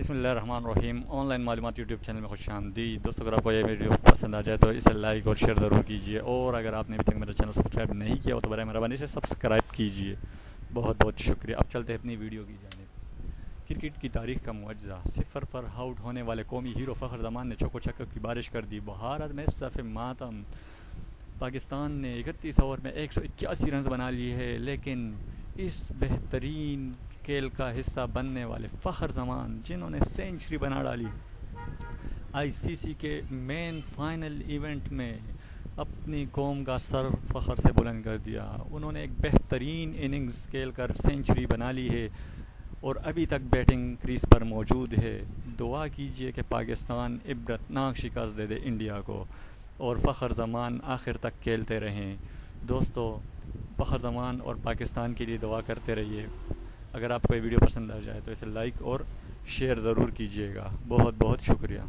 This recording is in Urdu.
بسم اللہ الرحمن الرحیم. آن لائن معلومات یوٹیوب چینل میں خوش آمدید. دوستو اگر آپ کو یہ ویڈیو پسند آ جائے تو اسے لائک اور شیئر ضرور کیجیے, اور اگر آپ نے ابھی تک میرا چینل سبسکرائب نہیں کیا ہو تو برائے مہربانی سے سبسکرائب کیجیے. بہت بہت شکریہ. اب چلتے ہیں اپنی ویڈیو کی جانب. کرکٹ کی تاریخ کا معجزہ, صفر پر آؤٹ ہونے والے قومی ہیرو فخر زمان نے چوکو چھکوں کی بارش کر دی. بھارت میں صف ماتم. پاکستان نے 31 اوور میں 181 رنز بنا لیے ہیں, لیکن اس بہترین کھیل کا حصہ بننے والے فخر زمان جنہوں نے سینچری بنا ڈالی آئی سی سی کے مین فائنل ایونٹ میں, اپنی قوم کا سر فخر سے بلند کر دیا. انہوں نے ایک بہترین اننگز کھیل کر سینچری بنا لی ہے اور ابھی تک بیٹنگ کریز پر موجود ہے. دعا کیجئے کہ پاکستان عبرتناک شکست دے دے انڈیا کو اور فخر زمان آخر تک کھیلتے رہیں. دوستو, فخر زمان اور پاکستان کے لیے دعا کرتے رہیے. اگر آپ کو یہ ویڈیو پسند آ جائے تو اسے لائک اور شیئر ضرور کیجیے گا. بہت بہت شکریہ.